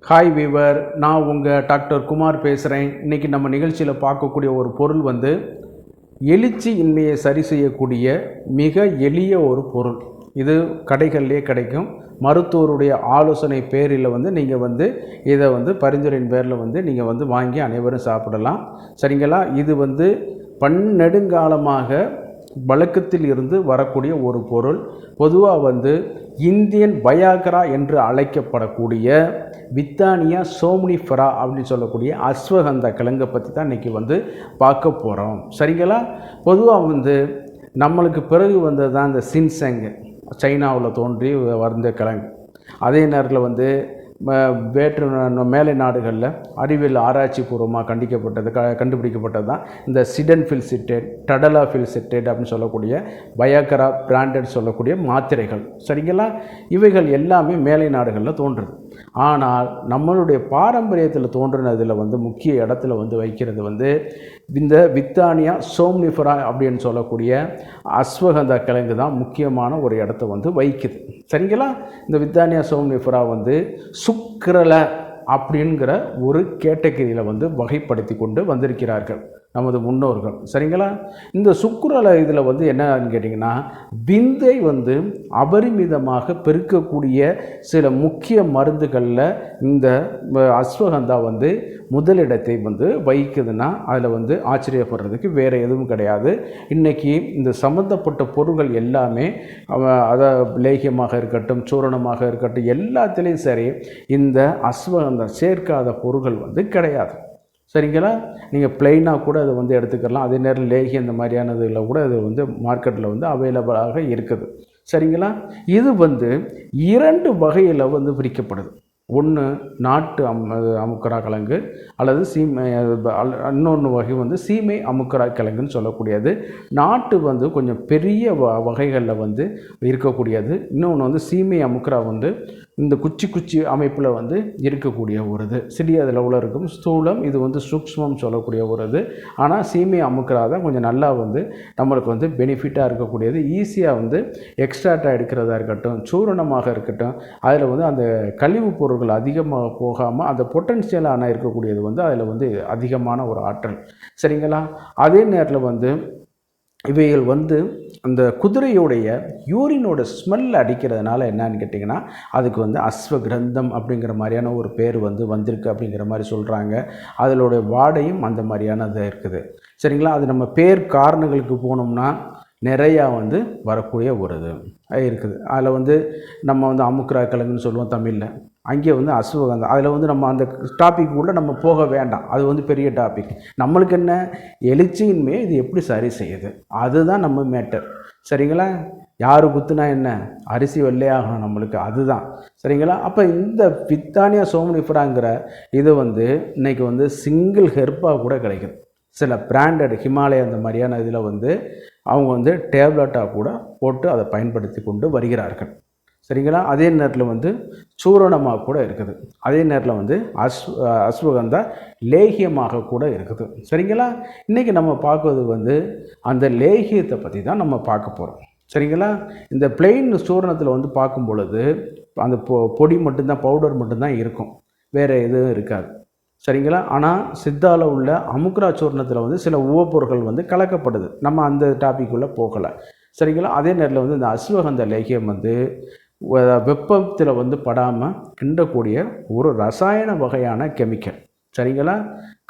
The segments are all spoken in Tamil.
ஹாய் வீவர், நான் உங்கள் டாக்டர் குமார் பேசுகிறேன். இன்றைக்கி நம்ம நிகழ்ச்சியில் பார்க்கக்கூடிய ஒரு பொருள் எழுச்சி இன்மையை சரி செய்யக்கூடிய மிக எளிய ஒரு பொருள். இது கடைகள்லேயே கிடைக்கும். மருத்துவருடைய ஆலோசனை பேரில் நீங்கள் இதை பரிந்துரையின் பேரில் நீங்கள் வாங்கி அனைவரும் சாப்பிடலாம். சரிங்களா? இது பன்னெடுங்காலமாக வழக்கத்தில் இருந்து வரக்கூடிய ஒரு பொருள். பொதுவாக இந்தியன் வயாகரா என்று அழைக்கப்படக்கூடிய வித்தானியா சோம்னிஃபெரா அப்படின்னு சொல்லக்கூடிய அஸ்வகந்தா கிழங்கை பற்றி தான் இன்றைக்கி பார்க்க போகிறோம். சரிங்களா? பொதுவாக நம்மளுக்கு பிறகு வந்தது தான் இந்த சின்செங், சைனாவில் தோன்றி வந்த கிழங்கு. அதே நேரத்தில் வேற்று மேலை நாடுகளில் அறிவியல் ஆராய்ச்சி பூர்வமாக கண்டுபிடிக்கப்பட்டது தான் இந்த சிடன்ஃபில் சிட்டேட், டடலாஃபில் சிட்டேட் அப்படின்னு சொல்லக்கூடிய வயாகரா பிராண்டட் சொல்லக்கூடிய மாத்திரைகள். சரிங்களா? இவைகள் எல்லாமே மேலை நாடுகளில் தோன்றுது. ஆனால் நம்மளுடைய பாரம்பரியத்தில் தோன்றினதில் முக்கிய இடத்துல வைக்கிறது இந்த வித்தானியா சோம்னிஃபெரா அப்படின்னு சொல்லக்கூடிய அஸ்வகந்தா கிழங்கு தான் முக்கியமான ஒரு இடத்த வைக்குது. சரிங்களா? இந்த வித்தானியா சோம்னிஃபெரா சுக்கிரலை அப்படிங்கிற ஒரு கேட்டகரியில் வகைப்படுத்தி கொண்டு வந்திருக்கிறார்கள் நமது முன்னோர்கள். சரிங்களா? இந்த சுக்கிரலை இதில் என்னன்னு கேட்டிங்கன்னா, விந்தை அபரிமிதமாக பெருக்கக்கூடிய சில முக்கிய மருந்துகளில் இந்த அஸ்வகந்தா முதலிடத்தை வகிக்குதுன்னா அதில் ஆச்சரியப்படுறதுக்கு வேறு எதுவும் கிடையாது. இன்றைக்கி இந்த சம்மந்தப்பட்ட பொருட்கள் எல்லாமே அதை லேகியமாக இருக்கட்டும், சூரணமாக இருக்கட்டும், எல்லாத்துலேயும் சரி இந்த அஸ்வகந்தா சேர்க்காத பொருட்கள் கிடையாது. சரிங்களா? நீங்கள் பிளெயினாக கூட அதை எடுத்துக்கலாம். அதே நேரம் லேகி அந்த மாதிரியானதில் கூட அது மார்க்கெட்டில் அவைலபிளாக இருக்குது. சரிங்களா? இது 2 வகையில் பிரிக்கப்படுது. ஒன்று நாட்டு அமுக்கரா கிழங்கு அல்லது சீமை, இன்னொன்று வகை சீமை அமுக்கரா கிழங்குன்னு சொல்லக்கூடியது. நாட்டு கொஞ்சம் பெரிய வகைகளில் இருக்கக்கூடியது. இன்னொன்று சீமை அமுக்கரா இந்த குச்சி அமைப்பில் இருக்கக்கூடிய ஒரு இது. சிறிய அளவில் இருக்கும் ஸ்தூலம். இது சூக்ஷ்மம் சொல்லக்கூடிய ஒரு இது. ஆனால் சீமை அமுக்கரா தான் கொஞ்சம் நல்லா நம்மளுக்கு பெனிஃபிட்டாக இருக்கக்கூடியது. ஈஸியாக எக்ஸ்ட்ராக்டாக எடுக்கிறதா இருக்கட்டும், சூரணமாக இருக்கட்டும், அதில் அந்த கழிவுப் பொருட்கள் அதிகமாக போகாமல் அந்த பொட்டன்ஷியலான இருக்கக்கூடியது அதில் அதிகமான ஒரு ஆற்றல். சரிங்களா? அதே நேரத்தில் இவைகள் அந்த குதிரையுடைய யூரினோட ஸ்மெல் அடிக்கிறதுனால என்னன்னு கேட்டிங்கன்னா, அதுக்கு அஸ்வகிரந்தம் அப்படிங்கிற மாதிரியான ஒரு பேர் வந்திருக்கு அப்படிங்கிற மாதிரி சொல்கிறாங்க. அதோடைய வாடையும் அந்த மாதிரியானது இருக்குது. சரிங்களா? அது நம்ம பேர் காரணங்களுக்கு போனோம்னா நிறையா வரக்கூடிய ஒரு இது இருக்குது. அதில் நம்ம அமுக்கரா கிழங்குன்னு சொல்லுவோம் தமிழில். அங்கே அஸ்வகந்தா, அதில் நம்ம அந்த டாபிக் கூட நம்ம போக வேண்டாம். அது பெரிய டாபிக். நம்மளுக்கு என்ன, எழுச்சியின்மையை இது எப்படி சரி செய்யுது, அதுதான் நம்ம மேட்டர். சரிங்களா? யார் குத்துனா என்ன, அரிசி வெள்ளையாகணும் நம்மளுக்கு, அதுதான். சரிங்களா? அப்போ இந்த வித்தானியா சோம்னிஃபெராங்கிற இது இன்றைக்கி சிங்கிள் ஹெர்பாக கூட கிடைக்குது. சில பிராண்டட் ஹிமாலயா அந்த மாதிரியான இதில் அவங்க டேப்லெட்டாக கூட போட்டு அதை பயன்படுத்தி கொண்டு வருகிறார்கள். சரிங்களா? அதே நேரத்தில் சூரணமாக கூட இருக்குது. அதே நேரத்தில் அஸ்வகந்தா லேகியமாக கூட இருக்குது. சரிங்களா? இன்றைக்கி நம்ம பார்க்குறது அந்த லேகியத்தை பற்றி தான் நம்ம பார்க்க போகிறோம். சரிங்களா? இந்த பிளெயின் சூரணத்தில் பார்க்கும் பொழுது அந்த பொடி மட்டும்தான், பவுடர் மட்டும்தான் இருக்கும், வேறு எதுவும் இருக்காது. சரிங்களா? ஆனால் சித்தாவில் உள்ள அமுக்கரா சூர்ணத்தில் சில உவப்பொருட்கள் கலக்கப்படுது. நம்ம அந்த டாபிக்குள்ளே போகலை. சரிங்களா? அதே நேரத்தில் இந்த அஸ்வகந்த லேகியம் வெப்பத்தில் படாமல் கிண்டக்கூடிய ஒரு ரசாயன வகையான கெமிக்கல். சரிங்களா?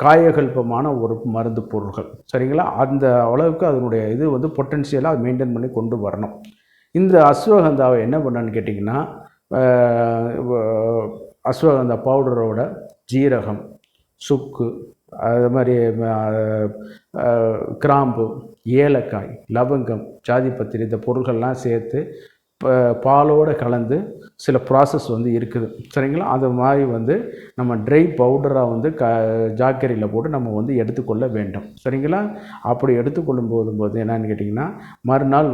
காயகல்பமான ஒரு மருந்து பொருட்கள். சரிங்களா? அந்த அளவுக்கு அதனுடைய இது பொட்டன்ஷியலாக அது மெயின்டைன் பண்ணி கொண்டு வரணும். இந்த அஸ்வகந்தாவை என்ன பண்ணான்னு கேட்டிங்கன்னா, அஸ்வகந்தா பவுடரோட ஜீரகம், சுக்கு, அது மாதிரி கிராம்பு, ஏலக்காய், லவங்கம், ஜாதிபத்திரி, இந்த பொருள்கள்லாம் சேர்த்து பாலோடு கலந்து சில ப்ராசஸ் இருக்குது. சரிங்களா? அது மாதிரி நம்ம ட்ரை பவுடராக ஜாக்கரியில் போட்டு நம்ம எடுத்துக்கொள்ள வேண்டும். சரிங்களா? அப்படி எடுத்துக்கொள்ளும் போது என்னன்னு கேட்டிங்கன்னா, மறுநாள்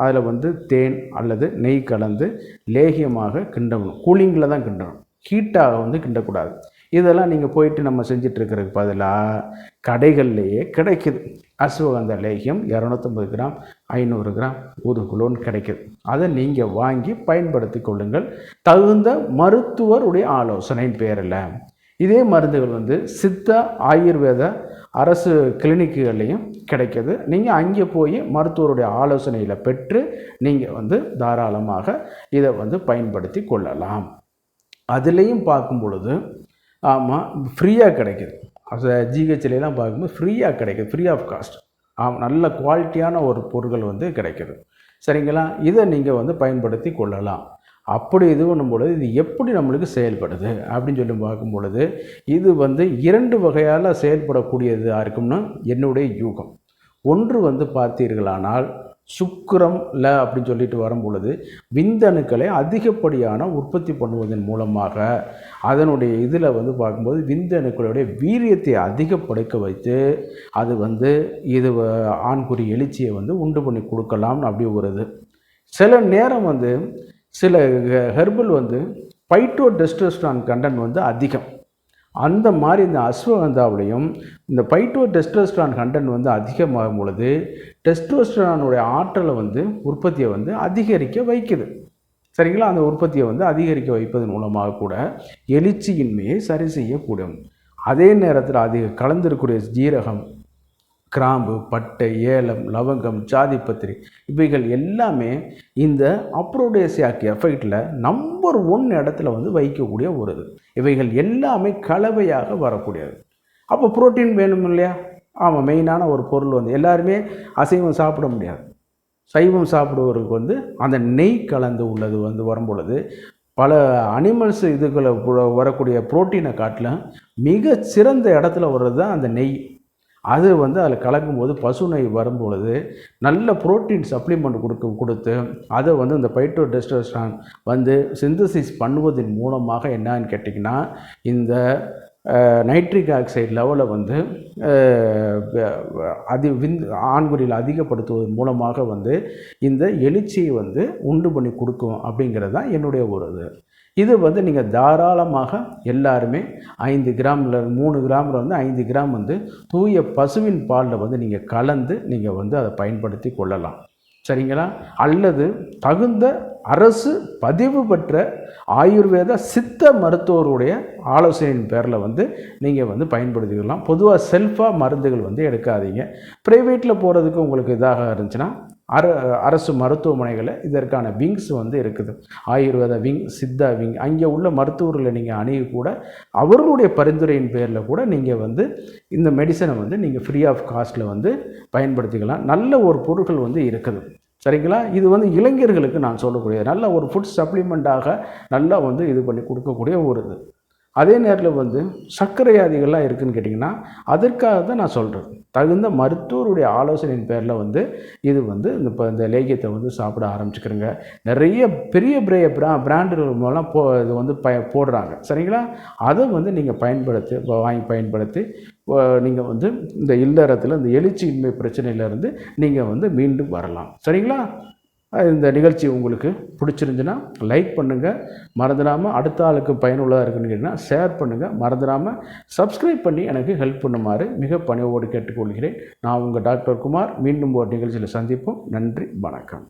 அதில் தேன் அல்லது நெய் கலந்து லேகியமாக கிண்டணும். கூலிங்கில் தான் கிண்டணும், ஹீட்டாக கிண்டக்கூடாது. இதெல்லாம் நீங்கள் போயிட்டு நம்ம செஞ்சிட்ருக்கிறதுக்கு பதிலாக கடைகள்லேயே கிடைக்குது. அஸ்வகந்தா லேகியம் 250 கிராம் 500 கிராம் ஊதுகுலோன்னு கிடைக்குது. அதை நீங்கள் வாங்கி பயன்படுத்தி கொள்ளுங்கள், தகுந்த மருத்துவருடைய ஆலோசனையின் பேரில். இதே மருந்துகள் சித்தா ஆயுர்வேத அரசு கிளினிக்குகள்லையும் கிடைக்கிது. நீங்கள் அங்கே போய் மருத்துவருடைய ஆலோசனையில் பெற்று நீங்கள் தாராளமாக இதை பயன்படுத்தி கொள்ளலாம். அதுலேயும் பார்க்கும் பொழுது ஆமாம் ஃப்ரீயாக கிடைக்கிது. ஜிஹெச்லாம் பார்க்கும்போது ஃப்ரீயாக கிடைக்கிது, ஃப்ரீ ஆஃப் காஸ்ட். நல்ல குவாலிட்டியான ஒரு பொருட்கள் கிடைக்கிது. சரிங்களா? இதை நீங்கள் பயன்படுத்தி கொள்ளலாம். அப்படி இது பண்ணும் பொழுது இது எப்படி நம்மளுக்கு செயல்படுது அப்படின்னு சொல்லி பார்க்கும் பொழுது இது 2 வகையால் செயல்படக்கூடியதாக இருக்கும்னு என்னுடைய யூகம். ஒன்று பார்த்தீர்களானால் சுக்கிரம்ல அப்படின்னு சொல்லிட்டு வரும் பொழுது விந்தணுக்களை அதிகப்படியான உற்பத்தி பண்ணுவதன் மூலமாக அதனுடைய இதில் பார்க்கும்போது விந்தணுக்களுடைய வீரியத்தை அதிகப்படுத்த வைத்து அது இது ஆண்குறி எழுச்சியை உண்டு பண்ணி கொடுக்கலாம்னு அப்படி வருது. சில நேரம் சில ஹெர்பல் பைட்டோடெஸ்டோஸ்டரான் கண்டென்ட் அதிகம். அந்த மாதிரி இந்த அஸ்வகந்தாவிலையும் இந்த பைட்டோடெஸ்டோஸ்டரான் கண்டென்ட் அதிகமாகும் பொழுது டெஸ்டோஸ்டரானுடைய ஆற்றலை உற்பத்தியை அதிகரிக்க வைக்குது. சரிங்களா? அந்த உற்பத்தியை அதிகரிக்க வைப்பதன் மூலமாக கூட எழுச்சியின்மையை சரி செய்யக்கூடும். அதே நேரத்தில் அதிக கலந்திருக்கக்கூடிய ஜீரகம், கிராம்பு, பட்டை, ஏலம், லவங்கம், ஜாதிபத்திரி இவைகள் எல்லாமே இந்த அப்ரோடேசியாக் எஃபெக்டில் நம்பர் 1 இடத்துல வைக்கக்கூடிய ஒரு இது. இவைகள் எல்லாமே கலவையாக வரக்கூடியது. அப்போ புரோட்டீன் வேணும் இல்லையா? ஆமாம், மெயினான ஒரு பொருள் எல்லாருமே அசைவம் சாப்பிட முடியாது. சைவம் சாப்பிடுவவருக்கு அந்த நெய் கலந்து உள்ளது வரும்பொழுது பல அனிமல்ஸ் இதுகளை வரக்கூடிய புரோட்டீனை காட்டிலும் மிக சிறந்த இடத்துல வர்றது தான் அந்த நெய். அது அதில் கலக்கும்போது பசு நெய் வரும்பொழுது நல்ல புரோட்டீன் சப்ளிமெண்ட் கொடுத்து அதை இந்த பைட்டோடெஸ்டோஸ்டரான் சிந்தசிஸ் பண்ணுவதன் மூலமாக என்னன்னு கேட்டிங்கன்னா இந்த நைட்ரிக் ஆக்சைடு லெவலை ஆண்குறியில் அதிகப்படுத்துவதன் மூலமாக இந்த எழுச்சியை உண்டு பண்ணி கொடுக்கும் அப்படிங்கிறது தான் என்னுடைய ஒரு இது நீங்கள் தாராளமாக எல்லாருமே 5 கிராமில் 3 கிராமில் 5 கிராம் தூய பசுவின் பாலில் நீங்கள் கலந்து நீங்கள் அதை பயன்படுத்தி கொள்ளலாம். சரிங்களா? அல்லது தகுந்த அரசு பதிவு பெற்ற ஆயுர்வேத சித்த மருத்துவருடைய ஆலோசனையின் பேரில் நீங்கள் பயன்படுத்திக்கலாம். பொதுவாக செல்ஃபாக மருந்துகள் எடுக்காதீங்க. ப்ரைவேட்டில் போகிறதுக்கு உங்களுக்கு இதாக இருந்துச்சுன்னா அரசு மருத்துவமனைகளில் இதற்கான விங்ஸ் இருக்குது. ஆயுர்வேத விங், சித்தா விங், அங்கே உள்ள மருத்துவர்களை நீங்கள் அணுகி கூட அவர்களுடைய பரிந்துரையின் பேரில் கூட நீங்கள் இந்த மெடிசனை நீங்கள் ஃப்ரீ ஆஃப் காஸ்ட்டில் பயன்படுத்திக்கலாம். நல்ல ஒரு பொருட்கள் இருக்குது. சரிங்களா? இது இளைஞர்களுக்கு நான் சொல்லக்கூடிய நல்ல ஒரு ஃபுட் சப்ளிமெண்ட்டாக நல்லா இது பண்ணி கொடுக்கக்கூடிய ஒரு இது. அதே நேரத்தில் சர்க்கரை வியாதிகள்லாம் இருக்குதுன்னு கேட்டிங்கன்னா அதற்காக தான் நான் சொல்கிறேன். தகுந்த மருத்துவருடைய ஆலோசனையின் பேரில் இது இப்போ இந்த லேகியத்தை சாப்பிட ஆரம்பிச்சுக்கிறேங்க. நிறைய பெரிய பெரிய பிராண்டுகள் மூலம் இது போடுறாங்க. சரிங்களா? அதை நீங்கள் வாங்கி பயன்படுத்தி நீங்கள் இந்த இல்லறத்தில் இந்த எழுச்சியின்மை பிரச்சனையிலேருந்து நீங்கள் மீண்டும் வரலாம். சரிங்களா? இந்த நிகழ்ச்சி உங்களுக்கு பிடிச்சிருந்துச்சுன்னா லைக் பண்ணுங்கள், மறந்துடாமல். அடுத்த ஆளுக்கு பயனுள்ளதாக இருக்குன்னு கேட்டிங்கன்னா ஷேர் பண்ணுங்கள், மறந்துடாமல். சப்ஸ்கிரைப் பண்ணி எனக்கு ஹெல்ப் பண்ணுமாறு மிக பணிவோடு கேட்டுக்கொள்கிறேன். நான் உங்கள் டாக்டர் குமார். மீண்டும் ஒரு நிகழ்ச்சியில் சந்திப்போம். நன்றி, வணக்கம்.